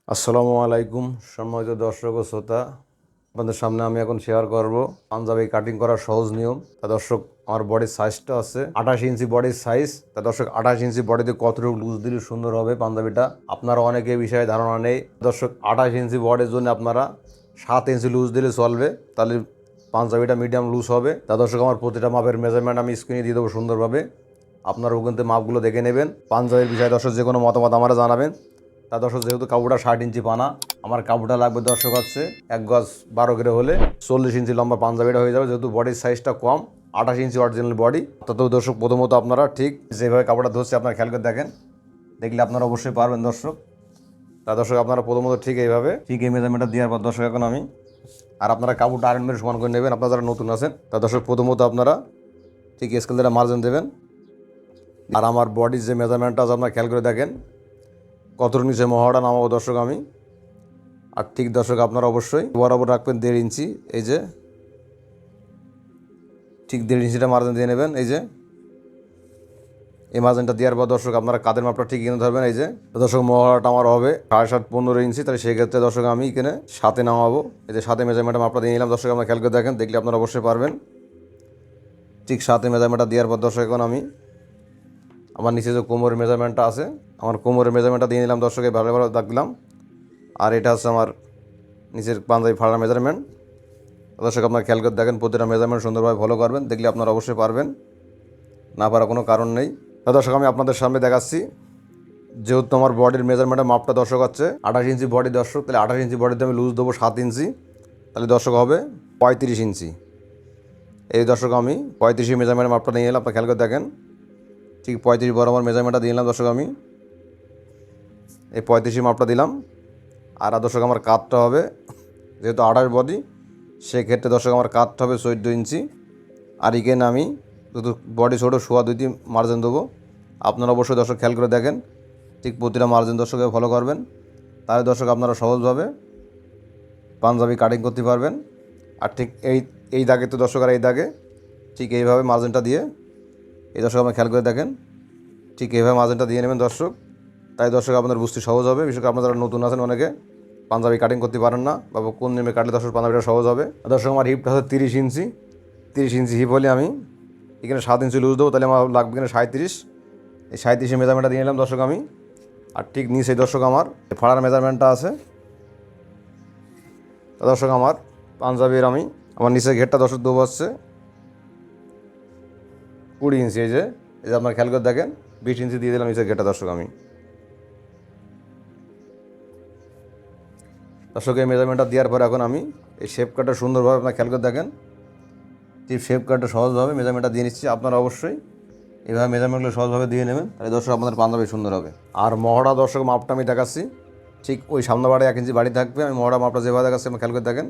আসসালামু আলাইকুম সম্মানিত দর্শক ও শ্রোতা, আপনাদের সামনে আমি এখন শেয়ার করব পাঞ্জাবি কাটিং করার সহজ নিয়ম। তা দর্শক, আমার বডির সাইজটা আছে 28 ইঞ্চি বডির সাইজ। তা দর্শক, 28 ইঞ্চি বডিতে কতটুকু লুজ দিলে সুন্দর হবে পাঞ্জাবিটা, আপনারা অনেকে বিষয়ে ধারণা নেই। দর্শক, 28 ইঞ্চি বডির জন্য আপনারা 7 ইঞ্চি লুজ দিলে চলবে, তাহলে পাঞ্জাবিটা মিডিয়াম লুজ হবে। তা দর্শক, আমার প্রতিটা মাপের মেজারমেন্ট আমি স্ক্রিনে দিয়ে দেবো সুন্দরভাবে, আপনারা ওখান থেকে মাপগুলো দেখে নেবেন। পাঞ্জাবির বিষয়ে দর্শক যে কোনো মতামত আমরা জানাবেন। তা দর্শক, যেহেতু কাপড়টা 60 ইঞ্চি পানা, আমার কাপড়টা লাগবে দর্শক হচ্ছে 1 গজ 12 গ্রে হলে 40 ইঞ্চি লম্বা পাঞ্জাবিটা হয়ে যাবে, যেহেতু বডির সাইজটা কম, 28 ইঞ্চি অরিজিনাল বডি। তত দর্শক, প্রথমত আপনারা ঠিক যেভাবে কাপড়টা ধরছে আপনারা খেয়াল করে দেখেন, দেখলে আপনারা অবশ্যই পারবেন দর্শক। তা দর্শক, আপনারা প্রথমত ঠিক এইভাবে ঠিক এই মেজারমেন্টটা দেওয়ার পর দর্শক এখন আমি আর আপনারা কাপড়টা আয়রন মেরে সমান করে নেবেন, আপনারা যারা নতুন আছেন। তা দর্শক, প্রথমত আপনারা ঠিক স্কেল দ্বারা মার্জিন দেবেন। আর আমার বডির যে মেজারমেন্টটা আছে আপনারা খেয়াল করে দেখেন কতটুকু নিচে মহড়া নামাবো দর্শক আমি। আর ঠিক দর্শক, আপনারা অবশ্যই বরাবর রাখবেন 1.5 ইঞ্চি। এই যে ঠিক 1.5 ইঞ্চিটা মার্জিন দিয়ে নেবেন। এই যে এই মার্জিনটা দেওয়ার পর দর্শক, আপনারা কাদের মাপটা ঠিক এনে ধরবেন। এই যে দর্শক, মহড়াটা আমার হবে 7.5 15 ইঞ্চি, তাহলে সেক্ষেত্রে দর্শক আমি এখানে 7-এ নামাবো। এই যে 7-এ মেজারমেন্টটা মাপটা দিয়ে নিলাম দর্শক, আপনারা খেয়াল করে দেখেন, দেখলে আপনারা অবশ্যই পারবেন। ঠিক 7-এ মেজারমেন্টটা দেওয়ার পর দর্শক, এখন আমি আমার নিচে যে কোমরের মেজারমেন্টটা আছে, আমার কোমরের মেজারমেন্টটা দিয়ে নিলাম দর্শক, ভালো ভালো দাগ দিলাম। আর এটা হচ্ছে আমার নিচের পাঞ্জাবি ফাড়ার মেজারমেন্ট। দর্শক, আপনারা খেয়াল করে দেখেন, প্রতিটা মেজারমেন্ট সুন্দরভাবে ফলো করবেন, দেখলে আপনারা অবশ্যই পারবেন, না পারার কোনো কারণ নেই। দর্শক, আমি আপনাদের সামনে দেখাচ্ছি, যেহেতু আমার বডির মেজারমেন্টের মাপটা দর্শক হচ্ছে 28 ইঞ্চি বডি দর্শক, তাহলে 28 ইঞ্চি বডিতে আমি লুজ দেবো 7 ইঞ্চি, তাহলে দর্শক হবে 35 ইঞ্চি। এই দর্শক, আমি 35 মেজারমেন্টের মাপটা নিয়ে এলাম, আপনারা খেয়াল করে দেখেন, ঠিক 35 বরাবর মেজারমেন্টটা দিয়ে নিলাম দর্শক আমি। এই 35 মাপটা দিলাম। আর দর্শক, আমার কাতটা হবে যেহেতু 28 বডি, সেক্ষেত্রে দর্শক আমার কাতটা হবে 14 ইঞ্চি। আর এখানে আমি যেহেতু বডি ছোটো, 2.5 মার্জিন দেবো। আপনারা অবশ্যই দর্শক খেয়াল করে দেখেন, ঠিক প্রতিটা মার্জিন দর্শকে ফলো করবেন, তাহলে দর্শক আপনারা সহজভাবে পাঞ্জাবি কাটিং করতে পারবেন। আর ঠিক এই দাগে তো দর্শক, আর এই দাগে ঠিক এইভাবে মার্জিনটা দিয়ে এই দর্শক আপনারা খেয়াল করে দেখেন, ঠিক এইভাবে মার্জিনটা দিয়ে নেবেন দর্শক, তাই দর্শক আপনাদের বুঝতে সহজ হবে। বিশেষ করে আপনারা যারা নতুন আছেন, অনেকে পাঞ্জাবি কাটিং করতে পারেন না, বা কোন নেমে কাটলে দর্শক পাঞ্জাবিটা সহজ হবে। দর্শক, আমার হিপটা হচ্ছে 30 ইঞ্চি। 30 ইঞ্চি হিপ হলে আমি এখানে 7 ইঞ্চি লুজ দেবো, তাহলে আমার লাগবে এখানে 37। এই 37 মেজারমেন্টটা দিয়ে নিলাম দর্শক আমি। আর ঠিক নিচে দর্শক আমার ফাড়ার মেজারমেন্টটা আছে। দর্শক, আমার পাঞ্জাবির আমি আমার নিচের ঘেরটা দর্শক দেবো হচ্ছে 20 ইঞ্চি। এই যে আপনার খেয়াল করে দেখেন, 20 ইঞ্চি দিয়ে দিলাম নিচের ঘেরটা দর্শক আমি। দর্শক, এই মেজারমেন্টটা দেওয়ার পর এখন আমি এই শেপ কাটটা সুন্দরভাবে আপনার খেয়াল করে দেখেন, ঠিক শেপ কাটটা সহজভাবে মেজারমেন্টটা দিয়ে নিচ্ছি। আপনারা অবশ্যই এইভাবে মেজারমেন্টগুলো সহজভাবে দিয়ে নেবেন, তাহলে দর্শক আপনাদের পাঞ্জাবি সুন্দর হবে। আর মহড়া দর্শক মাপটা আমি দেখাচ্ছি, ঠিক ওই সামনে বাড়ি 1 ইঞ্চি বাড়ি থাকবে। আমি মহড়া মাপটা যেভাবে দেখাচ্ছি আমি খেয়াল করে দেখেন,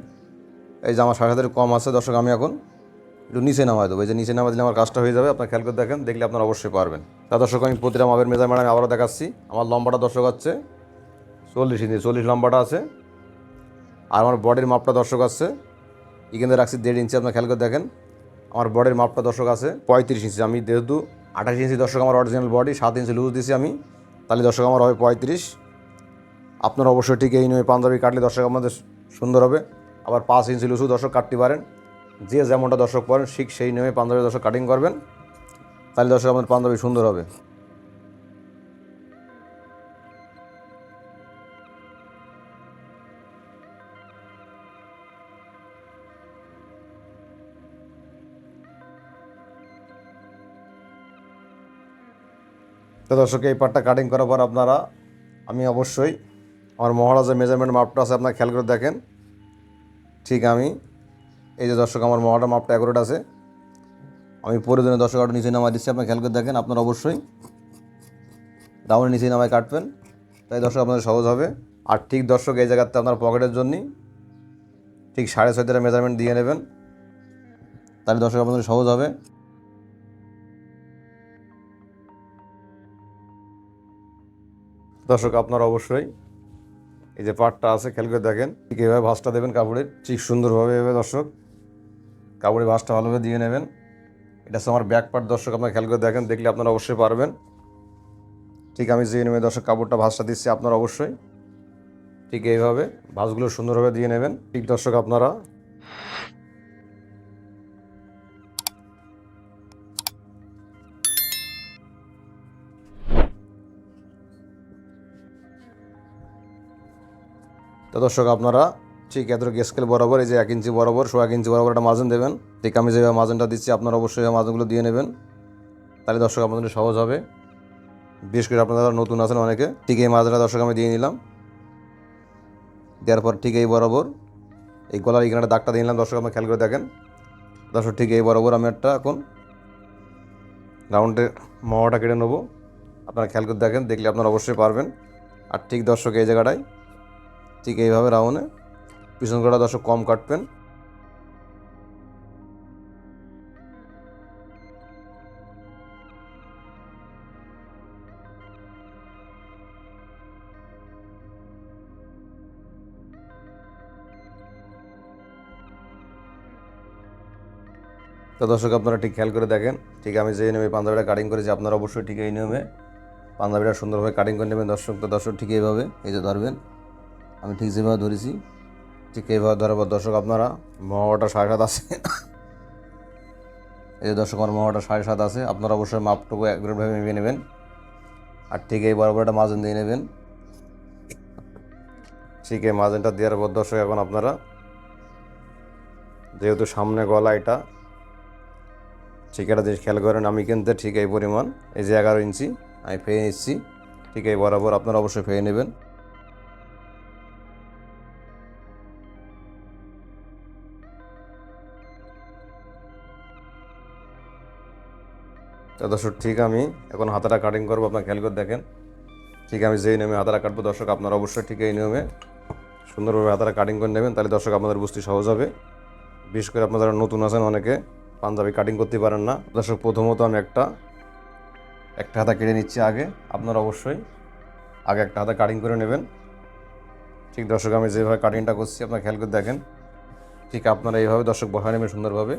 এই যে আমার 7.5 কম আছে দর্শক, আমি এখন একটু নিচে নামাই দেবো। এই যে নিচে নামা দিলে আমার কাজটা হয়ে যাবে, আপনার খেয়াল করে দেখেন, দেখলে আপনারা অবশ্যই পারবেন। তা দর্শক, আমি প্রতিটা মাপের মেজারমেন্ট আমি আবারও দেখাচ্ছি। আমার লম্বাটা দর্শক হচ্ছে 40 ইঞ্চি, 40 লম্বাটা আছে। আর আমার বডির মাপটা দর্শক আছে এখানে রাখছি 1.5 ইঞ্চি, আপনার খেয়াল করে দেখেন। আমার বডির মাপটা দর্শক আছে 35 ইঞ্চি। আমি যেহেতু 28 ইঞ্চি দর্শক আমার অরিজিনাল বডি, 7 ইঞ্চি লুজ দিছি আমি, তাহলে দর্শক আমার হবে 35। আপনারা অবশ্যই ঠিক এই নিয়ে পাঞ্জাবি কাটলে দর্শক আমাদের সুন্দর হবে। আবার 5 ইঞ্চি লুজও দর্শক কাটতে পারেন, যে যেমনটা দর্শক পড়েন ঠিক সেই নিয়মে পাঞ্জাবি দর্শক কাটিং করবেন, তাহলে দর্শক আমাদের পাঞ্জাবি সুন্দর হবে। তো দর্শক, এই পার্টটা কাটিং করার পর আপনারা আমি অবশ্যই আমার মহারাজের মেজারমেন্ট মাপটা আছে, আপনারা খেয়াল করে দেখেন। ঠিক আমি এই যে দর্শক, আমার মহাটা মাপটা অ্যাকুরেট আছে। আমি পরে দিনে দর্শক আরও নিচে নামাই দিচ্ছি, আপনারা খেয়াল করে দেখেন। আপনারা অবশ্যই ডাউনের নিচে নামায় কাটবেন, তাই দর্শক আপনাদের সহজ হবে। আর ঠিক দর্শক, এই জায়গাতে আপনার পকেটের জন্য ঠিক 6.5 মেজারমেন্ট দিয়ে নেবেন, তাহলে দর্শক আপনাদের সহজ হবে। দর্শক, আপনারা অবশ্যই এই যে পার্টটা আছে খেয়াল করে দেখেন, ঠিক এইভাবে ভাঁজটা দেবেন কাপড়ের, ঠিক সুন্দরভাবে এভাবে দর্শক কাপড়ের ভাঁজটা ভালোভাবে দিয়ে নেবেন। এটা হচ্ছে আমার ব্যাক পার্ট দর্শক, আপনারা খেয়াল করে দেখেন, দেখলে আপনারা অবশ্যই পারবেন। ঠিক আমি যে নেমে দর্শক কাপড়টা ভাঁজটা দিচ্ছি, আপনারা অবশ্যই ঠিক এইভাবে ভাঁজগুলো সুন্দরভাবে দিয়ে নেবেন। ঠিক দর্শক আপনারা তো দর্শক আপনারা ঠিক এতটুকু স্কেল বরাবর এই যে 1 ইঞ্চি বরাবর 1 ইঞ্চি বরাবর একটা মার্জিন দেবেন। ঠিক আমি যেভাবে মার্জিনটা দিচ্ছি আপনারা অবশ্যই মার্জিনগুলো দিয়ে নেবেন, তাহলে দর্শক আপনাদের সহজ হবে। বিশেষ করে আপনারা নতুন আছেন অনেকে। ঠিক এই মার্জিনটা দর্শক আমি দিয়ে নিলাম। দেওয়ার পর ঠিক এই বরাবর এই গলার এখানে দাগটা দিয়ে নিলাম। দর্শক আপনারা খেয়াল করে দেখেন। দর্শক ঠিক এই বরাবর আমি একটা এখন রাউন্ডে মহড়াটা কেটে নেবো। আপনারা খেয়াল করে দেখেন, দেখলে আপনারা অবশ্যই পারবেন। আর ঠিক দর্শক এই জায়গাটায় ঠিক এইভাবে রাউন্ডে পিছন কটা দর্শক কম কাটবেন। তো দর্শক আপনারা ঠিক খেয়াল করে দেখেন, ঠিক আমি যে নিয়মে পাঞ্জাবিটা কাটিং করেছি আপনারা অবশ্যই ঠিক এই নিয়মে পাঞ্জাবিটা সুন্দরভাবে কাটিং করে নেবেন। দর্শক তো দর্শক ঠিক এইভাবে এই যে ধরবেন, আমি ঠিক যেভাবে ধরেছি ঠিক এইভাবে ধরার পর দর্শক আপনারা মহড়াটা 7.5 আছে। এই যে দর্শক আমার মহড়াটা 7.5 আছে। আপনারা অবশ্যই মাপটুকু একবারভাবে মেপে নেবেন। আর ঠিক এই বরাবর একটা মার্জিন দিয়ে নেবেন। ঠিক এই মার্জিনটা দেওয়ার পর দর্শক এখন আপনারা যেহেতু সামনে গলা এটা ঠিক একটা জিনিস খেয়াল করেন, আমি কিন্তু ঠিক এই পরিমাণ এই যে 11 ইঞ্চি আমি ফেয়ে নিচ্ছি। ঠিক এই বরাবর আপনারা অবশ্যই ফেয়ে নেবেন। তো দর্শক ঠিক আমি এখন হাতাটা কাটিং করবো, আপনারা খেয়াল করে দেখেন। ঠিক আমি যেই নিয়মে হাতাটা কাটবো দর্শক আপনারা অবশ্যই ঠিক এই নিয়মে সুন্দরভাবে হাতাটা কাটিং করে নেবেন, তাহলে দর্শক আপনাদের বুঝতে সহজ হবে। বিশেষ করে আপনারা যারা নতুন আছেন অনেকে পাঞ্জাবি কাটিং করতে পারেন না। দর্শক প্রথমত আমি একটা হাতা কেটে নিচ্ছি আগে। আপনারা অবশ্যই আগে একটা হাতা কাটিং করে নেবেন। ঠিক দর্শক আমি যেভাবে কাটিংটা করছি আপনারা খেয়াল করে দেখেন। ঠিক আপনারা এইভাবে দর্শক বসায় নেবেন সুন্দরভাবে।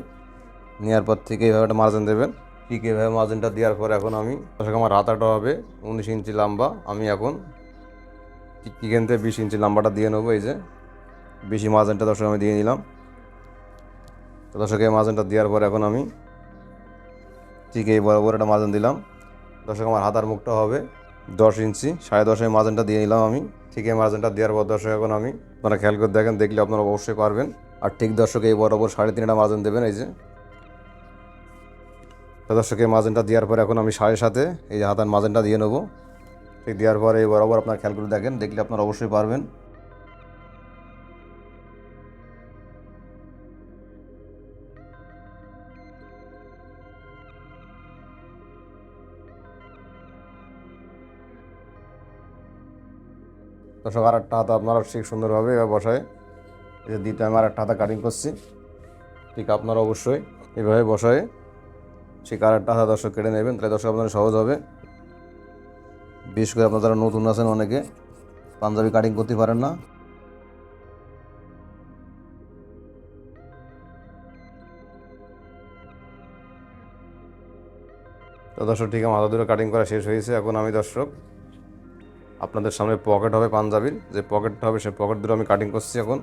নেওয়ার পর থেকে এইভাবে একটা মার্জিন দেবেন। ঠিক এইভাবে মার্জিনটা দেওয়ার পর এখন আমি দর্শক আমার হাতাটা হবে 19 ইঞ্চি লম্বা। আমি এখন ঠিক এখান থেকে 20 ইঞ্চি লম্বাটা দিয়ে নেবো। এই যে 20 মার্জিনটা দর্শক আমি দিয়ে নিলাম। তো দর্শক এই মার্জিনটা দেওয়ার পর এখন আমি ঠিক এই বরাবর একটা মার্জিন দিলাম। দর্শক আমার হাতার মুখটা হবে 10 ইঞ্চি 10.5 মার্জিনটা দিয়ে নিলাম আমি। ঠিক এই মার্জিনটা দেওয়ার পর দর্শক এখন আমি আপনারা খেয়াল করে দেখেন, দেখলে আপনারা অবশ্যই পারবেন। আর ঠিক দর্শক এই বরাবর 3.5 মার্জিন দেবেন। এই যে তো দর্শক এই মার্জিনটা দেওয়ার পর এখন আমি 7.5 এই যে হাতার মার্জিনটা দিয়ে নেবো। ঠিক দেওয়ার পর এই বরাবর আপনারা খেয়াল করে দেখেন, দেখলে আপনারা অবশ্যই পারবেন। দর্শক আর একটা হাতা আপনারা ঠিক সুন্দরভাবে এবার বসায় এই যে দ্বিতীয় আমি আর একটা হাতা কাটিং করছি। ঠিক আপনারা অবশ্যই এভাবে বসায় ঠিক আর একটা হাতা দর্শক কেটে নেবেন, তাহলে দর্শক আপনারা সহজ হবে। বিশেষ করে আপনারা যারা নতুন আছেন অনেকে পাঞ্জাবি কাটিং করতে পারেন না। তো দর্শক ঠিক আমার হাতা দুটো কাটিং করা শেষ হয়েছে। এখন আমি দর্শক আপনাদের সামনে পকেট হবে পাঞ্জাবির, যে পকেটটা হবে সেই পকেট দুটো আমি কাটিং করছি। এখন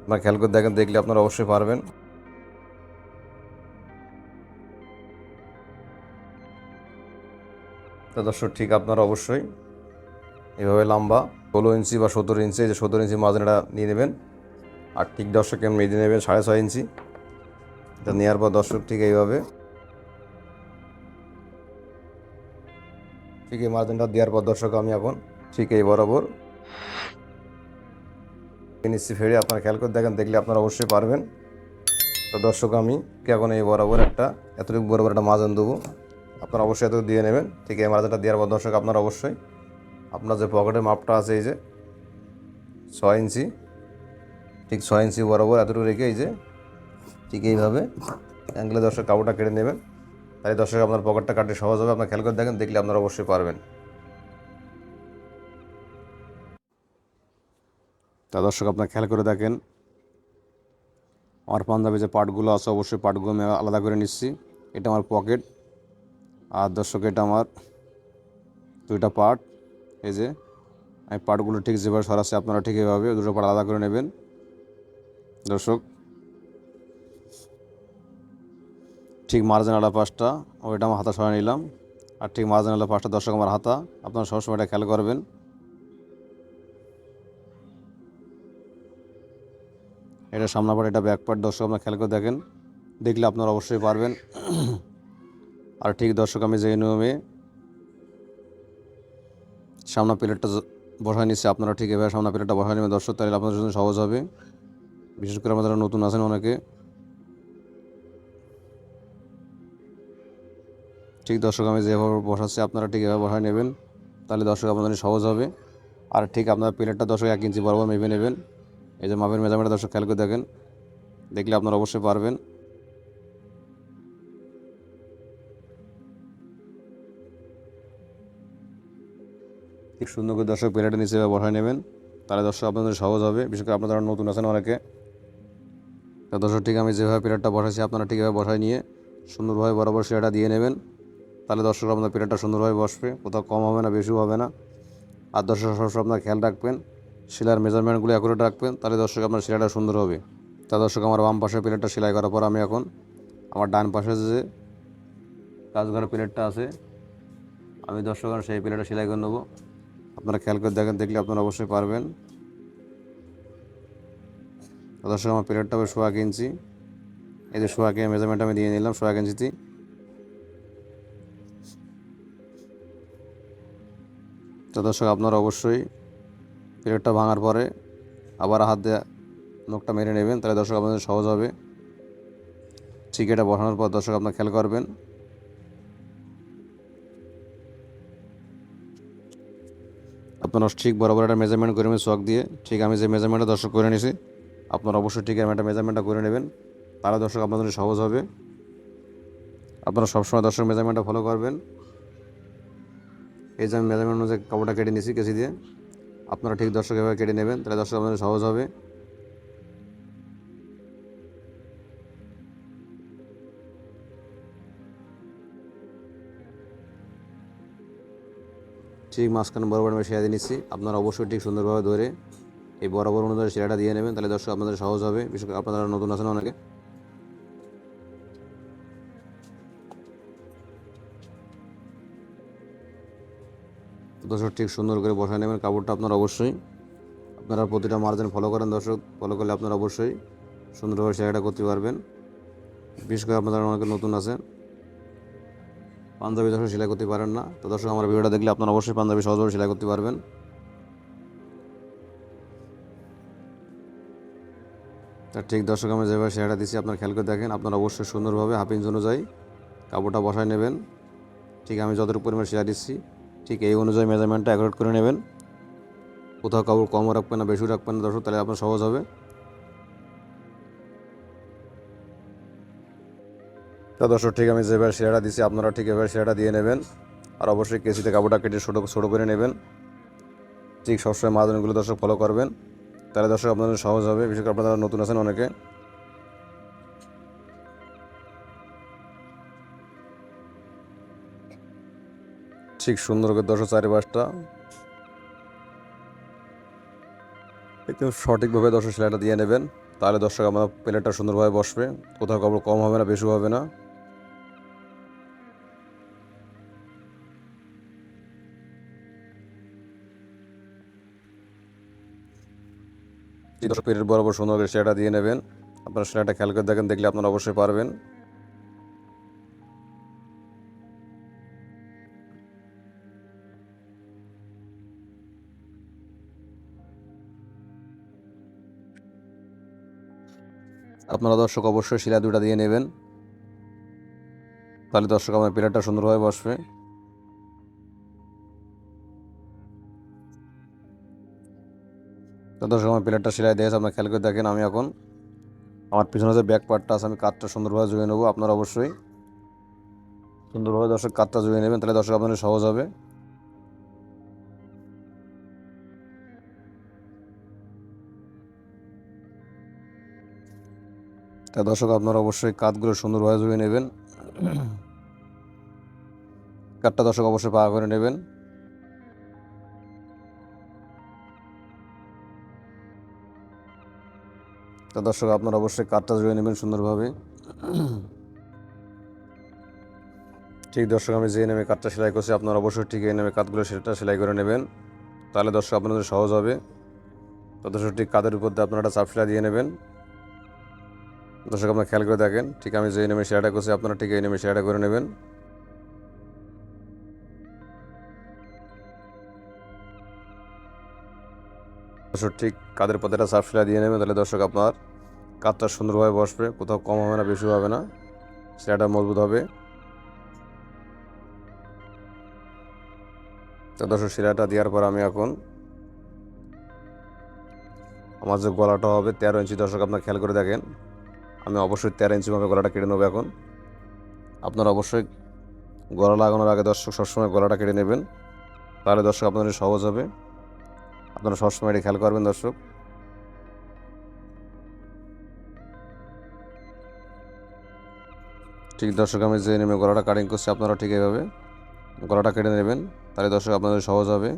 আপনারা খেয়াল করে দেখেন, দেখলে আপনারা অবশ্যই পারবেন। তো দর্শক ঠিক আপনারা অবশ্যই এভাবে লম্বা 16 ইঞ্চি বা 17 ইঞ্চি, যে 17 ইঞ্চি মার্জিনটা নিয়ে নেবেন। আর ঠিক দর্শক এমনি দিয়ে নেবেন 6.5 ইঞ্চি। এটা নেওয়ার পর দর্শক ঠিক এইভাবে ঠিক এই মার্জিনটা দেওয়ার পর দর্শক আমি এখন ঠিক এই বরাবর নিচ্ছি ফেরে। আপনারা খেয়াল করে দেখেন, দেখলে আপনারা অবশ্যই পারবেন। তো দর্শক আমি এখন এই বরাবর এতটুকু বরাবর একটা মার্জিন দেবো। আপনারা অবশ্যই এতটুকু দিয়ে নেবেন। ঠিক এই মার্জিনটা দেওয়ার পর দর্শক আপনারা অবশ্যই আপনার যে পকেটের মাপটা আছে এই যে 6 ইঞ্চি, ঠিক 6 ইঞ্চি বরাবর এতটুকু রেখে এই যে ঠিক এইভাবে অ্যাঙ্গেলে দর্শক কাপড়টা কেটে নেবেন, তাই দর্শক আপনার পকেটটা কাটতে সহজ হবে। আপনার খেয়াল করে দেখেন, দেখলে আপনারা অবশ্যই পারবেন। তা দর্শক আপনার খেয়াল করে দেখেন, আমার পাঞ্জাবি যে পার্টগুলো আছে অবশ্যই পার্টগুলো আমি আলাদা করে নিচ্ছি। এটা আমার পকেট। আর দর্শক এটা আমার দুইটা পার্ট, এই যে আমি পার্টগুলো ঠিক যেভাবে সরাচ্ছি আপনারা ঠিক এভাবে দুটো পার্ট আলাদা করে নেবেন দর্শক। ঠিক মার্জিনালা পাশটা ওইটা আমার হাতা সরাই নিলাম, আর ঠিক মার্জিনালা পাশটা দর্শক আমার হাতা। আপনারা সবসময় এটা খেয়াল করবেন। এটা সামনা পার্ট, এটা ব্যাক পার্ট দর্শক আপনারা খেয়াল করে দেখেন, দেখলে আপনারা অবশ্যই পারবেন। আর ঠিক দর্শক আমি যে নিয়মে সামনা প্লেটটা বসায় নিচ্ছি আপনারা ঠিক এভাবে সামনা প্লেটটা বসায় নেবেন দর্শক, তাহলে আপনাদের জন্য সহজ হবে। বিশেষ করে আমাদের নতুন আছেন অনেকে। ঠিক দর্শক আমি যেভাবে বসাচ্ছি আপনারা ঠিক এভাবে বসায় নেবেন, তাহলে দর্শক আপনাদের জন্য সহজ হবে। আর ঠিক আপনার প্লেটটা দর্শক 1 ইঞ্চি বরাবর মেপে নেবেন। এই যে মাপের মেজারমেন্টটা দর্শক খেয়াল করে দেখেন, দেখলে আপনারা অবশ্যই পারবেন। ঠিক সুন্দর করে দর্শক প্লেটের নিচে বসায় নেবেন, তাহলে দর্শক আপনাদের সহজ হবে। বিশেষ করে আপনারা নতুন আছেন অনেকে। তো দর্শক ঠিক আমি যেভাবে প্লেটটা বসাইছি আপনারা ঠিক এভাবে বসায় নিয়ে সুন্দরভাবে বরাবর সেটা দিয়ে নেবেন, তাহলে দর্শক আপনার প্লেটটা সুন্দরভাবে বসবে, কোথাও কম হবে না বেশিও হবে না। আর দর্শক সবসময় আপনার খেয়াল রাখবেন সেলাইয়ের মেজারমেন্টগুলো অ্যাকুরেট রাখবেন, তাহলে দর্শক আপনার সেলাইটা সুন্দর হবে। তা দর্শক আমার বাম পাশে প্লেটটা সেলাই করার পর আমি এখন আমার ডান পাশে যে কাজঘরের প্লেটটা আছে আমি দর্শক সেই প্লেটটা সেলাই করে নেবো। আপনারা খেয়াল করে দেখেন, দেখলে আপনারা অবশ্যই পারবেন। দর্শক আমার প্লেটটা হবে 1.5 ইঞ্চি। এই যে 1.5 ইঞ্চি মেজারমেন্ট আমি দিয়ে নিলাম 1.5 ইঞ্চিতে। তো দর্শক আপনারা অবশ্যই প্লেটটা ভাঙার পরে আবার হাত দিয়ে নখটা মেরে নেবেন, তাহলে দর্শক আপনাদের সহজ হবে। ঠিক এটা বসানোর পর দর্শক আপনারা খেয়াল করবেন আপনারা ঠিক বরাবর একটা মেজারমেন্ট করে নেবেন চক দিয়ে। ঠিক আমি যে মেজারমেন্টটা দর্শক করে নিয়েছি আপনারা অবশ্যই ঠিক একটা মেজারমেন্টটা করে নেবেন, তাহলে দর্শক আপনাদের সহজ হবে। আপনারা সবসময় দর্শক মেজারমেন্টটা ফলো করবেন। এই যে আমি মেজারমেন্ট অনুযায়ী কাপড়টা কেটে নিয়েছি কেচি দিয়ে, আপনারা ঠিক দর্শক এভাবে কেটে নেবেন, তাহলে দর্শক আপনাদের সহজ হবে। ঠিক মাঝখানে বরাবর আমি সেলাই দিয়ে নিচ্ছি, আপনারা অবশ্যই ঠিক সুন্দরভাবে ধরে এই বরাবর অনুযায়ী সেলাইটা দিয়ে নেবেন, তাহলে দর্শক আপনাদের সহজ হবে। বিশেষ করে আপনারা নতুন আছেন অনেকে। দর্শক ঠিক সুন্দর করে বসায় নেবেন কাপড়টা। আপনারা অবশ্যই আপনারা প্রতিটা মার্জিন ফলো করেন দর্শক, ফলো করলে আপনারা অবশ্যই সুন্দরভাবে সেলাইটা করতে পারবেন। বিশেষ করে আপনারা অনেকে নতুন আছেন, পাঞ্জাবি দর্শক সেলাই করতে পারেন না, তো দর্শক আমার ভিডিওটা দেখলে আপনারা অবশ্যই পাঞ্জাবি সহজভাবে সেলাই করতে পারবেন। তা ঠিক দর্শক আমি যেভাবে সেলাইটা দিচ্ছি আপনারা খেয়াল করে দেখেন, আপনারা অবশ্যই সুন্দরভাবে হাফ ইঞ্চ অনুযায়ী কাপড়টা বসায় নেবেন। ঠিক আমি যতটুকু পরিমাণ সেলাই দিচ্ছি ঠিক এই অনুযায়ী মেজারমেন্টটা অ্যাকুরেট করে নেবেন, কোথাও কাপড় কমও রাখবেন না বেশিও রাখবেন না দর্শক, তাহলে আপনার সহজ হবে। তো দর্শক ঠিক আমি যেভাবে সেলাইটা দিচ্ছি আপনারা ঠিক এভাবে সেলাইটা দিয়ে নেবেন, আর অবশ্যই কেচিতে কাপড়টা কেটে ছোটো করে নেবেন। ঠিক সবসময় মার্জিনগুলো দর্শক ফলো করবেন, তাহলে দর্শক আপনাদের সহজ হবে। বিশেষ করে আপনারা নতুন আছেন অনেকে। ঠিক সুন্দর করে দর্শক চারিপাশটা একদম সঠিকভাবে দর্শক সেলাইটা দিয়ে নেবেন, তাহলে দর্শক আমার প্লেটটা সুন্দরভাবে বসবে, কোথাও কাপড় কম হবে না বেশি হবে না। দর্শক প্লেটের বরাবর সুন্দর করে সেলাইটা দিয়ে নেবেন, আপনারা সেলাইটা খেয়াল করে দেখেন, দেখলে আপনারা অবশ্যই পারবেন। আপনারা দর্শক অবশ্যই সেলাই দুটা দিয়ে নেবেন, তাহলে দর্শক আমার প্লেটটা সুন্দরভাবে বসবে। তো দর্শক আমার প্লেটটা সেলাই দিয়েছে আপনারা খেয়াল করে দেখেন, আমি এখন আমার পিছনে যে ব্যাক পার্টটা আছে আমি কাঠটা সুন্দরভাবে জুড়ে নেবো। আপনারা অবশ্যই সুন্দরভাবে দর্শক কাঠটা জুড়ে নেবেন, তাহলে দর্শক আপনাদের সহজ হবে। তা দর্শক আপনারা অবশ্যই কাঠগুলো সুন্দরভাবে জুড়ে নেবেন, কাঠটা দর্শক অবশ্যই পাকা করে নেবেন। তো দর্শক আপনারা অবশ্যই কাঠটা জুড়ে নেবেন সুন্দরভাবে। ঠিক দর্শক আমি যে নেমে কাঠটা সেলাই করছি আপনারা অবশ্যই ঠিক এই নেমে কাঠগুলো সেটা সেলাই করে নেবেন, তাহলে দর্শক আপনাদের সহজ হবে। তো দর্শক ঠিক কাঁধের উপর দিয়ে আপনারা একটা চাপ সেলাই দিয়ে নেবেন। দর্শক আপনারা খেয়াল করে দেখেন, ঠিক আমি যে নেমে সেলাইটা করছি আপনারা ঠিক এই নেমে সেলাইটা করে নেবেন। দর্শক ঠিক কাঁধের পথে একটা চাপ সেলাই দিয়ে নেবেন, তাহলে দর্শক আপনার কাঠটা সুন্দরভাবে বসবে, কোথাও কম হবে না বেশি হবে না, সেলাইটা মজবুত হবে। তো দর্শক সেলাইটা দেওয়ার পর আমি এখন আমার যে গলাটা হবে 13 ইঞ্চি, দর্শক আপনার খেয়াল করে দেখেন আমি অবশ্যই 13 ইঞ্চি ভাবে গলাটা কেটে নেবো। এখন আপনারা অবশ্যই গলা লাগানোর আগে দর্শক সবসময় গলাটা কেটে নেবেন, তাহলে দর্শক আপনাদের সহজ হবে। আপনারা সবসময় এটা খেয়াল করবেন দর্শক। ঠিক দর্শক আমি যে নেমে গলাটা কাটিং করছি আপনারা ঠিক এইভাবে গলাটা কেটে নেবেন, তাহলে দর্শক আপনাদের সহজ হবে।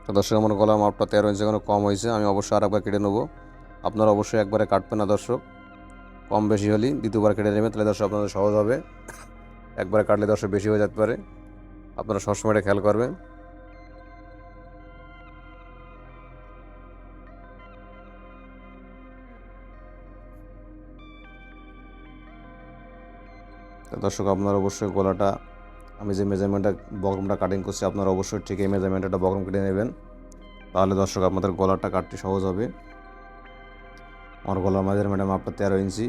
তো দর্শক আমার গলার মাপটা 13 ইঞ্চি এখনো কম হয়েছে, আমি অবশ্যই আর একবার কেটে নেবো। আপনারা অবশ্যই একবারে কাটবেন না দর্শক, কম বেশি হলেই দ্বিতীয়বার কেটে নেবেন, তাহলে দর্শক আপনাদের সহজ হবে। একবারে কাটলে দর্শক বেশি হয়ে যেতে পারে, আপনারা সবসময় এটা খেয়াল করবেন। তো দর্শক আপনারা অবশ্যই গলাটা আমি যে মেজারমেন্টটা বক্রমটা কাটিং করছি আপনারা অবশ্যই ঠিক এই মেজারমেন্টটা বক্রম কেটে নেবেন, তাহলে দর্শক আপনাদের গলাটা কাটতে সহজ হবে। আমার গলার মেজারমেন্টের মাপটা 13 ইঞ্চি,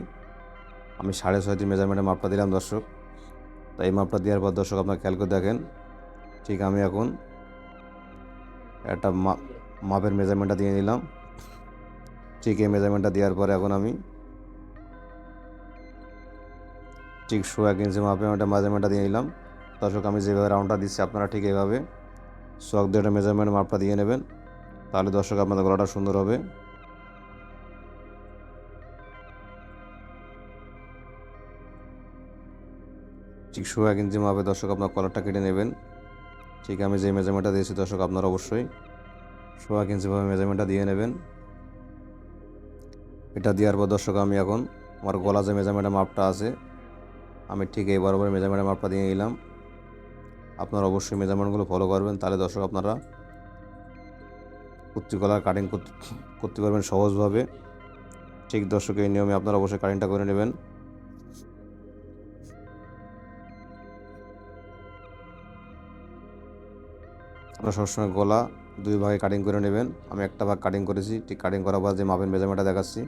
আমি 6.5 মেজারমেন্টের মাপটা দিলাম দর্শক। তো এই মাপটা দেওয়ার পর দর্শক আপনারা খেয়াল করে দেখেন, ঠিক আমি এখন একটা মাপের মেজারমেন্টটা দিয়ে নিলাম। ঠিক এই মেজারমেন্টটা দেওয়ার পরে এখন আমি ঠিক 1 ইঞ্চি মাপে একটা মেজারমেন্টটা দিয়ে নিলাম। দর্শক আমি যেভাবে রাউন্ডটা দিচ্ছি আপনারা ঠিক এইভাবে সোয়াক দিয়ে একটা মেজারমেন্ট মাপটা দিয়ে নেবেন, তাহলে দর্শক আপনাদের গলাটা সুন্দর হবে। ঠিক 1 ইঞ্চি মাপে দর্শক আপনার কলারটা কেটে নেবেন। ঠিক আমি যে মেজারমেন্টটা দিয়েছি দর্শক আপনারা অবশ্যই 1 ইঞ্চি ভাবে মেজারমেন্টটা দিয়ে নেবেন। এটা দেওয়ার পর দর্শক আমি এখন আমার গলা যে মেজারমেন্টের মাপটা আছে আমি ঠিক এই বরাবর মেজারমেন্টের মাপটা দিয়ে নিলাম। আপনারা অবশ্যই মেজারমেন্টগুলো ফলো করবেন, তাহলে দর্শক আপনারা কুর্তি গলার কাটিং করতে পারবেন সহজভাবে। ঠিক দর্শক এই নিয়মে আপনারা অবশ্যই কাটিংটা করে নেবেন। আপনারা সবসময় গলা 2 ভাগে কাটিং করে নেবেন, আমি একটা ভাগ কাটিং করেছি। ঠিক কাটিং করার পর যে মাপের মেজারমেন্টটা দেখাচ্ছি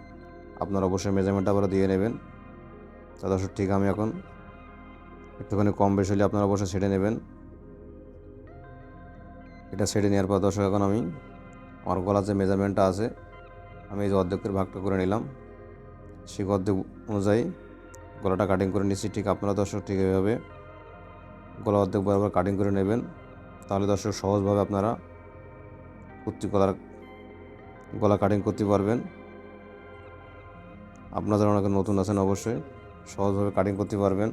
আপনারা অবশ্যই মেজারমেন্টটা আবার দিয়ে নেবেন। তা দর্শক ঠিক আমি এখন একটুখানি কম বেশি হলে আপনারা অবশ্যই ছেড়ে নেবেন। এটা ছেড়ে নেওয়ার পর দর্শক এখন আমি আমার গলার যে মেজারমেন্টটা আছে আমি এই যে অর্ধেকের ভাগটা করে নিলাম, সেই অর্ধেক অনুযায়ী গলাটা কাটিং করে নিচ্ছি। ঠিক আপনারা দর্শক ঠিক এইভাবে গলা অর্ধেক বরাবর কাটিং করে নেবেন, তাহলে দর্শক সহজভাবে আপনারা কুর্তি গলা কাটিং করতে পারবেন। আপনারা যারা অনেকে নতুন আছেন অবশ্যই সহজভাবে কাটিং করতে পারবেন।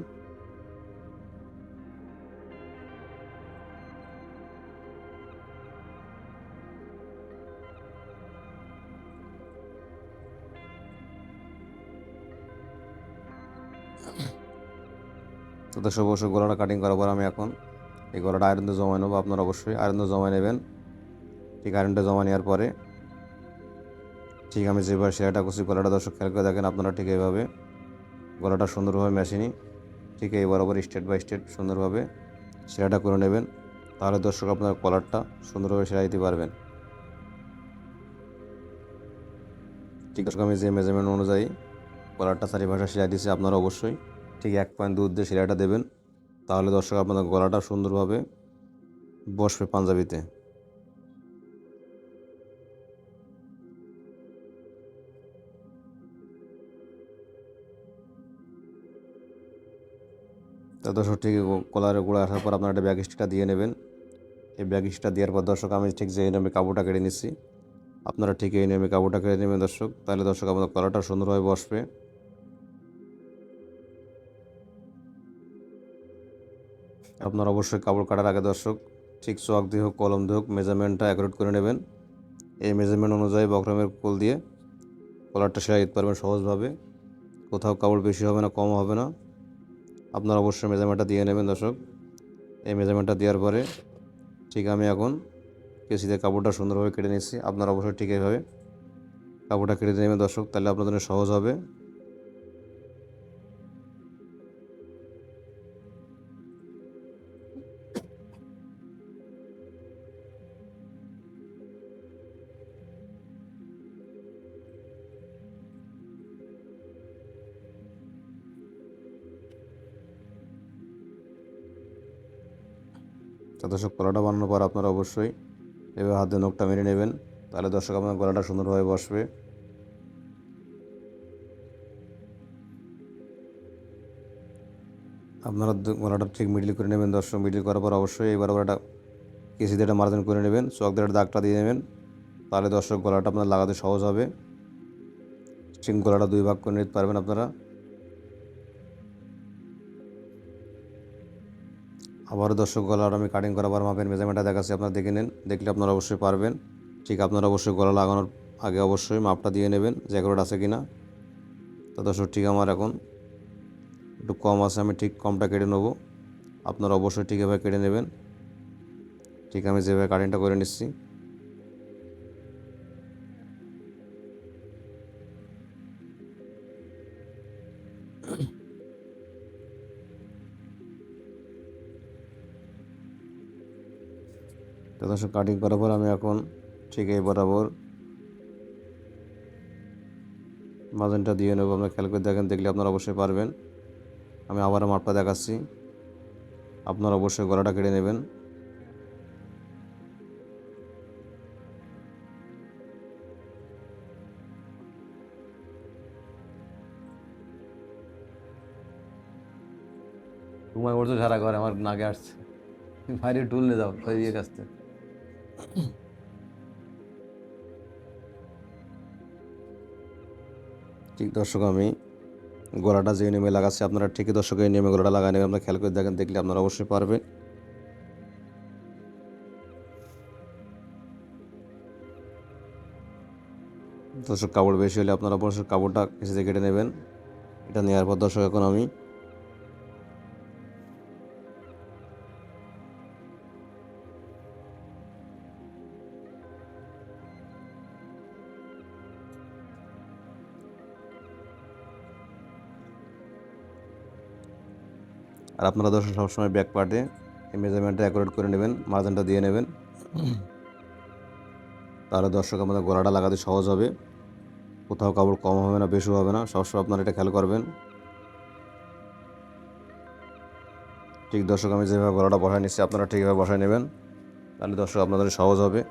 তো দর্শক অবশ্যই গলাটা কাটিং করার পর আমি এখন এই গলাটা আয়রন দিয়ে জমা নেবো। আপনারা অবশ্যই আয়রন দিয়ে জমা নেবেন। ঠিক আয়রনটা জমা নেওয়ার পরে ঠিক আমি যেভাবে সেলাইটা করছি গলাটা দর্শক খেয়াল করে দেখেন আপনারা ঠিক এইভাবে গলাটা সুন্দরভাবে মেশিনি ঠিক এই বরাবর স্টেট বাই স্টেট সুন্দরভাবে সেলাইটা করে নেবেন, তাহলে দর্শক আপনার কলারটা সুন্দরভাবে সেলাই দিতে পারবেন। ঠিক দর্শক আমি যে মেজারমেন্ট অনুযায়ী কলারটা চারিপাশে সেলাই দিয়েছি আপনারা অবশ্যই ঠিক 1 পয়েন্ট দুধ দিয়ে সেলাইটা দেবেন, তাহলে দর্শক আপনাদের গলাটা সুন্দরভাবে বসবে পাঞ্জাবিতে। তা দর্শক ঠিক কলারের গোড়া আসার পর আপনারা একটা ব্যাক স্টিচটা দিয়ে নেবেন। এই ব্যাক স্টিচটা দেওয়ার পর দর্শক আমি ঠিক যে নিয়মে কাপড়টা কেটে নিচ্ছি আপনারা ঠিক এই নিয়মে কাপড়টা কেটে নেবেন দর্শক, তাহলে দর্শক আপনাদের কলারটা সুন্দরভাবে বসবে। আপনারা অবশ্যই কাপড় কাটার আগে দর্শক ঠিক চক দিয়ে হোক কলম দিয়ে হোক মেজারমেন্টটা অ্যাকুরেট করে নেবেন। এই মেজারমেন্ট অনুযায়ী বক্রমের কোল দিয়ে কলারটা সেলাই দিতে পারবেন সহজভাবে। কোথাও কাপড় বেশি হবে না, কম হবে না। আপনারা অবশ্যই মেজারমেন্টটা দিয়ে নেবেন দর্শক। এই মেজারমেন্টটা দেওয়ার পরে ঠিক আমি এখন কেসি দিয়ে কাপড়টা সুন্দরভাবে কেটে নিচ্ছি। আপনারা অবশ্যই ঠিক এইভাবে কাপড়টা কেটে নেবেন দর্শক, তাহলে আপনাদের জন্য সহজ হবে। তো দর্শক গলাটা বানানোর পর আপনারা অবশ্যই এভাবে হাত দিয়ে নখটা মেরে নেবেন, তাহলে দর্শক আপনার গলাটা সুন্দরভাবে বসবে। আপনারা গলাটা ঠিক মিডল করে নেবেন দর্শক। মিডল করার পর অবশ্যই এই বরাবর একটা কেসি দিয়ে একটা মার্জিন করে নেবেন, চক দিয়ে একটা দাগটা দিয়ে নেবেন, তাহলে দর্শক গলাটা আপনার লাগাতে সহজ হবে। ঠিক গলাটা দুই ভাগ করে নিতে পারবেন আপনারা। আবারও দর্শক গলার আমি কাটিং করার পর মাপের মেজারমেন্টটা দেখাচ্ছি, আপনারা দেখে নেন, দেখলে আপনারা অবশ্যই পারবেন। ঠিক আপনারা অবশ্যই গলা লাগানোর আগে অবশ্যই মাপটা দিয়ে নেবেন যে অ্যাকুরেট আছে কিনা। তো দর্শক ঠিক আমার এখন একটু কম আছে, আমি ঠিক কমটা কেটে নেবো। আপনারা অবশ্যই ঠিক এভাবে কেটে নেবেন। ঠিক আমি যেভাবে কাটিংটা করে নিচ্ছি। তো দর্শক কাটিং করার পর আমি এখন ঠিক এই বরাবর মার্জিনটা দিয়ে নেবো। আপনারা খেয়াল করে দেখেন, দেখলে আপনারা অবশ্যই পারবেন। আমি আবারও মাপটা দেখাচ্ছি, আপনারা অবশ্যই গলাটা কেটে নেবেন। তোমার ওর তো ঝাড়া করে আমার নাকে আসছে, বাইরে টুল নিয়ে যাও ওই দিয়ে কাছতে। ঠিক দর্শক আমি গলাটা যে নিয়মে লাগাচ্ছি আপনারা ঠিকই দর্শক এই নিয়মে গলাটা লাগাই নেবেন। আপনারা খেয়াল করে দেখেন, দেখলে আপনারা অবশ্যই পারবেন। দর্শক কাপড় বেশি হলে আপনারা অবশ্যই কাপড়টা কেসে কেটে নেবেন। এটা নেওয়ার পর দর্শক এখন আমি আর আপনারা দর্শক সবসময় ব্যাক পার্টে এই মেজারমেন্টটা অ্যাকুরেট করে নেবেন, মার্জিনটা দিয়ে নেবেন, তাহলে দর্শক আমাদের গলাটা লাগাতে সহজ হবে। কোথাও কাপড় কম হবে না, বেশি হবে না, সবসময় আপনারা এটা খেয়াল করবেন। ঠিক দর্শক আমি যেভাবে গলাটা বসায় নিচ্ছি আপনারা ঠিকভাবে বসায় নেবেন, তাহলে দর্শক আপনাদের সহজ হবে।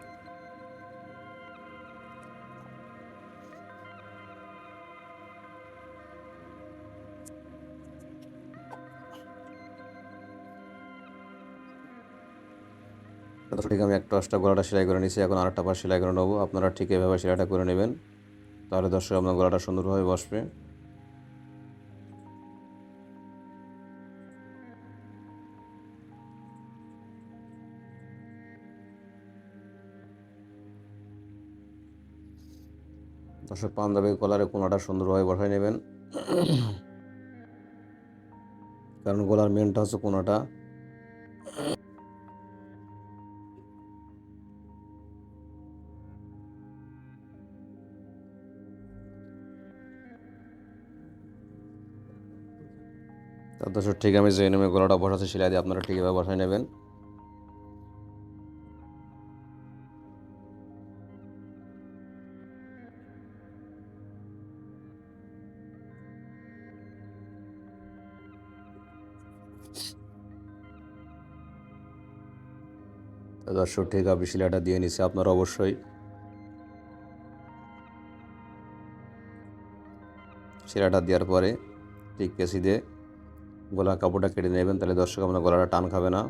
ঠিক আমি একটা পাশটা গলাটা সেলাই করে নিচ্ছি, এখন আরেকটা পাশ সেলাই করে নেবো। আপনারা ঠিক এভাবে সেলাইটা করে নেবেন, তাহলে দর্শক আপনার গলাটা সুন্দরভাবে বসবে। দর্শক পাঞ্জাবির গলারে কোনাটা সুন্দরভাবে বসায় নেবেন, কারণ গলার মেনটা হচ্ছে কোনাটা। তার দর্শক ঠিক আমি যে নেমে গলাটা বসাচ্ছি সেলাই দিয়ে আপনারা ঠিক এভাবে বসায় নেবেন। দর্শক ঠিক আপনি সেলাইটা দিয়ে নিচ্ছে, আপনারা অবশ্যই সেলাইটা দেওয়ার পরে ঠিক কেসি দিয়ে গলার কাপড়টা কেটে নেবেন, তাহলে দর্শক আপনার গলাটা টান খাবে না,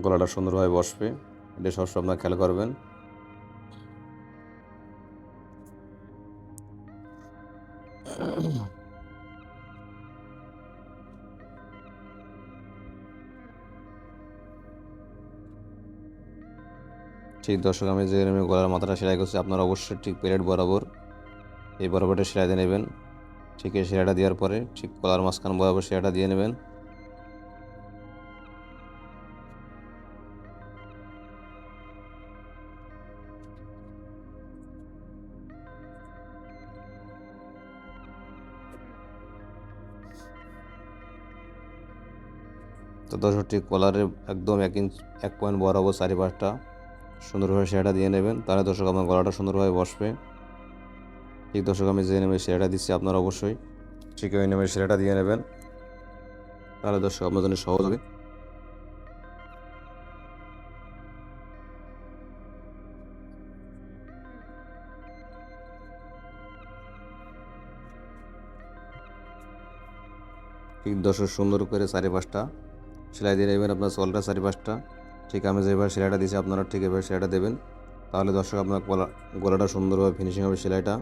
গলাটা সুন্দরভাবে বসবে। এটা সবসময় আপনারা খেয়াল করবেন। ঠিক দর্শক আমি যে আমি গলার মাথাটা সেলাই করছি আপনারা অবশ্যই ঠিক প্লেট বরাবর এই বরাবরটা সেলাই দিয়ে নেবেন। ঠিক এই সেলাইটা দেওয়ার পরে ঠিক গলার মাঝখান বরাবর সেলাইটা দিয়ে নেবেন। তো দর্শক ঠিক কলারের একদম 1 ইঞ্চ 1 পয়েন্ট বরাবর চারিপাশটা সুন্দরভাবে সেলাইটা দিয়ে নেবেন, তাহলে দর্শক আপনার গলাটা সুন্দরভাবে বসবে। ঠিক দর্শক আমি যে নেমে সেলাইটা দিচ্ছি আপনারা অবশ্যই ঠিক ওই নেমে সেলাইটা দিয়ে নেবেন, তাহলে দর্শক আপনার জন্য সহজ হবে। ঠিক দর্শক সুন্দর করে চারিপাশটা সেলাই দিয়ে নেবেন আপনার চলটা চারিপাশটা। ঠিক আমি যেভাবে সেলাইটা দিয়েছি আপনারা ঠিক এভাবে সেলাইটা দেবেন, তাহলে দর্শক আপনার গলাটা সুন্দরভাবে ফিনিশিং হবে সেলাইটা।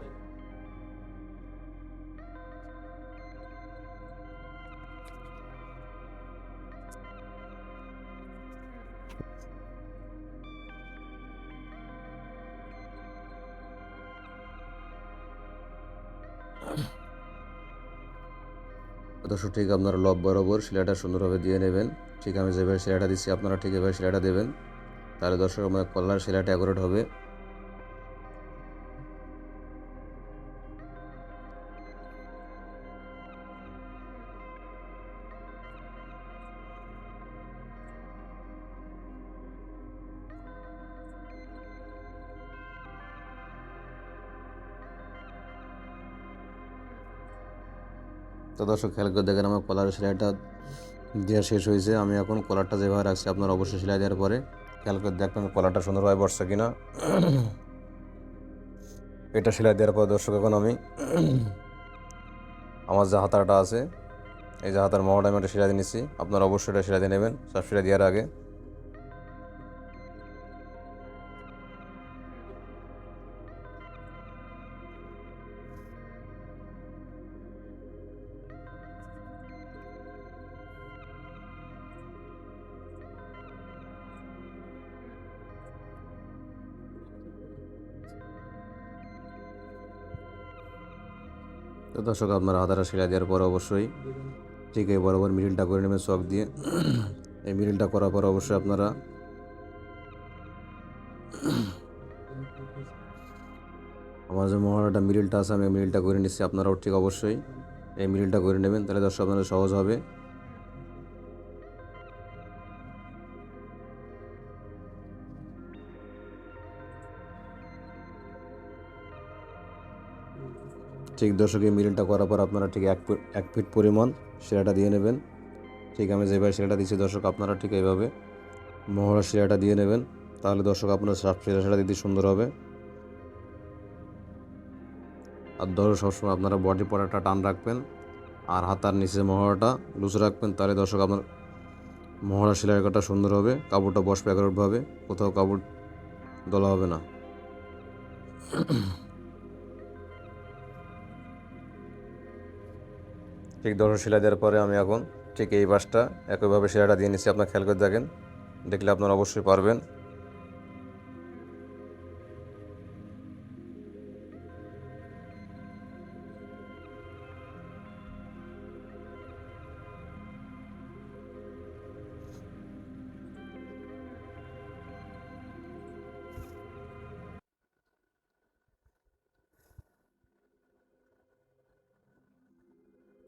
দর্শক ঠিক আপনারা লব বরাবর সেলাইটা সুন্দরভাবে দিয়ে নেবেন। ঠিক আমি যেভাবে সেলাইটা দিচ্ছি আপনারা ঠিক এভাবে সেলাইটা দেবেন, তাহলে দর্শক আপনার কলার সেলাইটা অ্যাকুরেট হবে। তো দর্শক খেয়াল করে দেখেন আমার কলারের সেলাইটা দেওয়া শেষ হয়েছে। আমি এখন কলারটা যেভাবে রাখছি আপনারা অবশ্যই সেলাই দেওয়ার পরে খেয়াল করে দেখবেন কলারটা সুন্দরভাবে বসছে কিনা। এটা সেলাই দেওয়ার পর দর্শক এখন আমি আমার যে হাতাটা আছে এই যে হাতার মহড়া আমি একটা সেলাই দিয়ে নিচ্ছি, আপনারা অবশ্যই এটা সেলাই দিয়ে নেবেন সব সেলাই দেওয়ার আগে। তো দর্শক আপনারা হাতাটা সেলাই দেওয়ার পর অবশ্যই ঠিক এই বরাবর মিডিলটা করে নেবেন চক দিয়ে। এই মিডিলটা করার পর অবশ্যই আপনারা আমার যে মহড়াটা মিডিলটা আছে আমি মিডিলটা করে নিচ্ছি, আপনারাও ঠিক অবশ্যই এই মিডিলটা করে নেবেন, তাহলে দর্শক আপনাদের সহজ হবে। ঠিক দর্শক এই মিডিলটা করার পর আপনারা ঠিক 1 ফিট পরিমাণ সেলাইটা দিয়ে নেবেন। ঠিক আমি যেভাবে সেলাইটা দিচ্ছি দর্শক আপনারা ঠিক এইভাবে মহড়া সেলাইটা দিয়ে নেবেন, তাহলে দর্শক আপনার সাপ সেলাইটা দিতে সুন্দর হবে। আর দর্শক সবসময় আপনারা বডি পড়াটা টান রাখবেন আর হাতার নিচে মহড়াটা লুজ রাখবেন, তাহলে দর্শক আপনার মহড়া সেলাই কাটা সুন্দর হবে, কাপড়টা বসবে একরকমভাবে, কোথাও কাপড় দলা হবে না। ঠিক দর্শক সেলাই দেওয়ার পরে আমি এখন ঠিক এই পাশটা একইভাবে সেলাইটা দিয়ে নিচ্ছি, আপনার খেয়াল করে দেখেন, দেখলে আপনারা অবশ্যই পারবেন।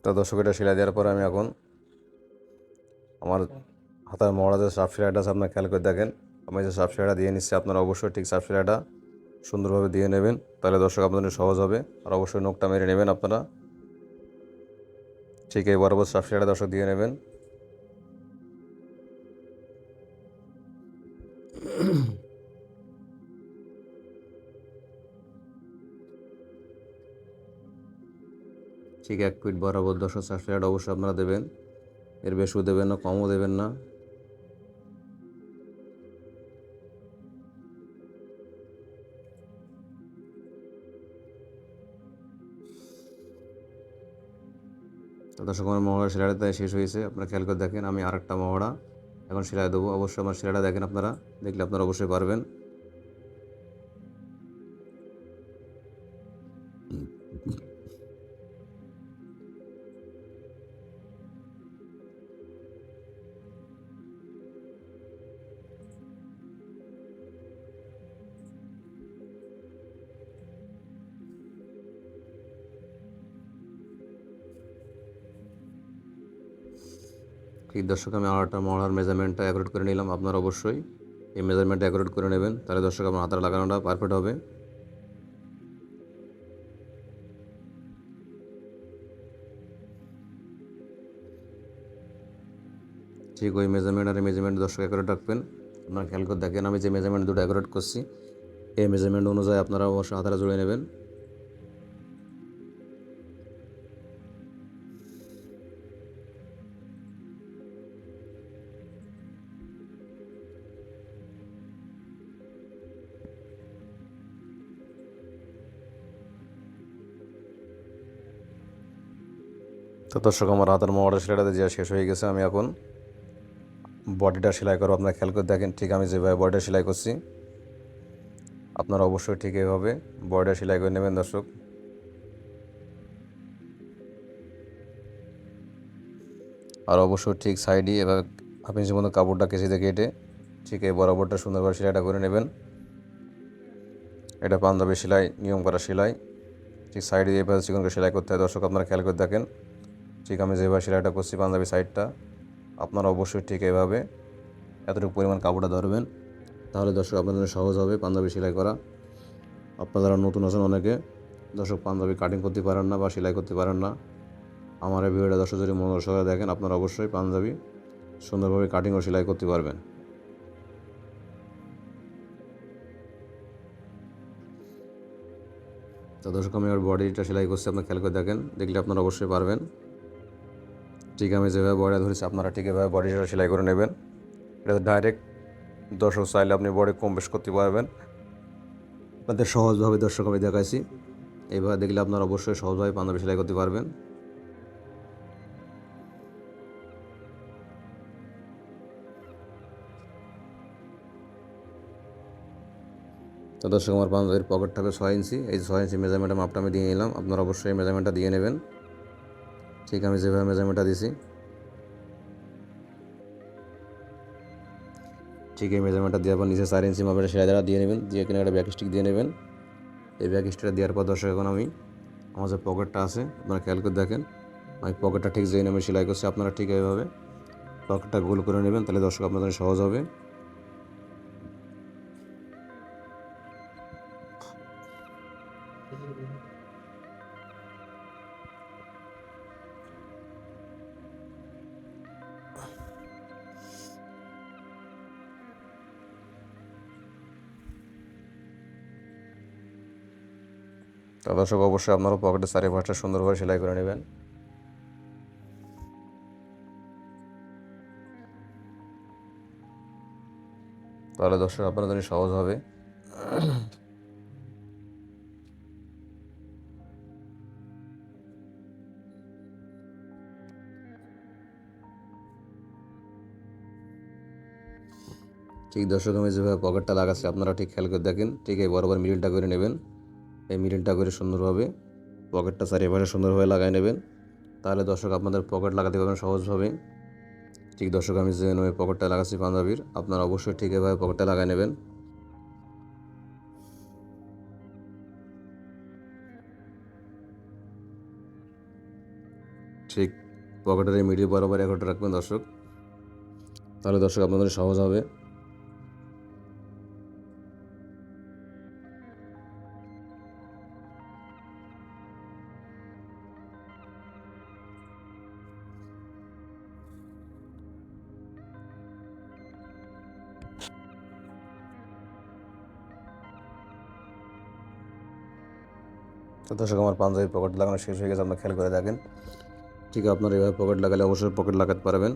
তো দর্শক এটা সেলাই দেওয়ার পরে আমি এখন আমার হাতার মহড়া যে সাপ সেলাইটা আছে আপনার খেয়াল করে দেখেন, আমি যে সাপ সেলাইটা দিয়ে নিচ্ছি আপনারা অবশ্যই ঠিক সাপ সেলাইটা সুন্দরভাবে দিয়ে নেবেন, তাহলে দর্শক আপনাদের সহজ হবে। আর অবশ্যই নখটা মেরে নেবেন আপনারা, ঠিক এই বরাবর সাপ সেলাইটা দর্শক দিয়ে নেবেন। ঠিক 1 ফিট বরাবর দর্শক সাপ সেলাইটা অবশ্যই আপনারা দেবেন, এর বেশিও দেবেন না কমও দেবেন না। তো দর্শক আমার মহড়া সেলাইটা শেষ হয়েছে, আপনারা খেয়াল করে দেখেন আমি আরেকটা মহড়া এখন সেলাই দেবো, অবশ্যই আমার সেলাইটা দেখেন আপনারা, দেখলে আপনারা অবশ্যই পারবেন। ঠিক দর্শক আমি আড়াটা মহড়ার মেজারমেন্টটা অ্যাকুরেট করে নিলাম। আপনারা অবশ্যই এই মেজারমেন্টটা অ্যাকুরেট করে নেবেন, তাহলে দর্শক আপনার হাতার লাগানোটা পারফেক্ট হবে। ঠিক ওই মেজারমেন্ট আর মেজারমেন্ট দর্শক অ্যাকুরেট রাখবেন। আপনারা খেয়াল করে দেখেন আমি যে মেজারমেন্ট দুটো অ্যাকুরেট করছি, এই মেজারমেন্ট অনুযায়ী আপনারা অবশ্যই হাতাটা জুড়ে নেবেন। তো দর্শক আমার হাতের মোড়া সেলাইটা দেওয়া শেষ হয়ে গেছে। আমি এখন বডিটা সেলাই করবো। আপনারা খেয়াল করে দেখেন ঠিক আমি যেভাবে বডিটা সেলাই করছি, আপনারা অবশ্যই ঠিক এইভাবে বডিটা সেলাই করে নেবেন দর্শক। আর অবশ্যই ঠিক সাইডে এবার হাফ ইঞ্চি মতো কাপড়টা কেচিতে কেটে ঠিক এই বরাবরটা সুন্দরভাবে সেলাইটা করে নেবেন। এটা পাঞ্জাবি সেলাই, নিয়ম করা সেলাই। ঠিক সাইডে এভাবে চিকন করে সেলাই করতে হয় দর্শক। আপনারা খেয়াল করে দেখেন ঠিক আমি যেভাবে সেলাইটা করছি পাঞ্জাবি সাইডটা, আপনারা অবশ্যই ঠিক এভাবে এতটুকু পরিমাণ কাপড়টা ধরবেন, তাহলে দর্শক আপনাদের জন্য সহজ হবে পাঞ্জাবি সেলাই করা। আপনারা যারা নতুন আছেন অনেকে দর্শক পাঞ্জাবি কাটিং করতে পারেন না বা সেলাই করতে পারেন না, আমার এই ভিডিওটা দর্শক যদি মনোযোগ সহকারে দেখেন আপনারা অবশ্যই পাঞ্জাবি সুন্দরভাবে কাটিং ও সেলাই করতে পারবেন। তো দর্শক আমি আমার বডিটা সেলাই করছি, আপনারা খেয়াল করে দেখেন, দেখলে আপনারা অবশ্যই পারবেন। ঠিক আমি যেভাবে বডিটা ধরেছি আপনারা ঠিক এভাবে বডিটা সেলাই করে নেবেন। এটা ডাইরেক্ট দর্শক চাইলে আপনি বডি কম বেশ করতে পারবেন। আপনাদের সহজভাবে দর্শক আমি দেখাইছি, এইভাবে দেখলে আপনারা অবশ্যই সহজভাবে পাঞ্জাবি সেলাই করতে পারবেন। তো দর্শক আমার পাঞ্জাবির পকেটটা হবে 6 ইঞ্চি। এই 6 ইঞ্চি মেজারমেন্টের মাপটা আমি দিয়ে নিলাম। আপনারা অবশ্যই মেজারমেন্টটা দিয়ে নেবেন ঠিক আমি যেভাবে মেজারমেন্টটা দিছি। ঠিক এই মেজারমেন্টটা দেওয়ার পর নিচে 4 ইঞ্চি মাপের সেলাই দ্বারা দিয়ে নেবেন, দিয়ে কিনে একটা ব্যাক স্টিক দিয়ে নেবেন। এই ব্যাক স্টিকটা দেওয়ার পর দর্শক এখন আমি আমার যে পকেটটা আছে আপনারা খেয়াল করে দেখেন, আমি পকেটটা ঠিক যেই আমি সেলাই করছি আপনারা ঠিক এইভাবে পকেটটা গোল করে নেবেন, তাহলে দর্শক আপনাদের সহজ হবে। তো দর্শক অবশ্যই আপনারা পকেটের চারিপাশটা সুন্দরভাবে সেলাই করে নেবেন। তাহলে দর্শক আপনাদের জন্য সহজ হবে। ঠিক দর্শক আমি যেভাবে পকেটটা লাগাচ্ছি আপনারা ঠিক খেয়াল করে দেখেন, ঠিক এই বরাবর মিডিলটা করে নেবেন। এই মিডিলটা করে সুন্দরভাবে পকেটটা চারিপাশে সুন্দরভাবে লাগাই নেবেন, তাহলে দর্শক আপনাদের পকেট লাগাতে পারবেন সহজভাবে। ঠিক দর্শক আমি যে পকেটটা লাগাচ্ছি পাঞ্জাবির, আপনারা অবশ্যই ঠিক এভাবে পকেটটা লাগাই নেবেন। ঠিক পকেটের এই মিডিল বরাবর একটা রাখবেন দর্শক, তাহলে দর্শক আপনাদের সহজ হবে। তো দর্শক আমার পাঞ্জাবির পকেট লাগানো শেষ হয়ে গেছে, আপনারা খেয়াল করে দেখেন। ঠিক আপনারা এভাবে পকেট লাগালে অবশ্যই পকেট লাগাতে পারবেন।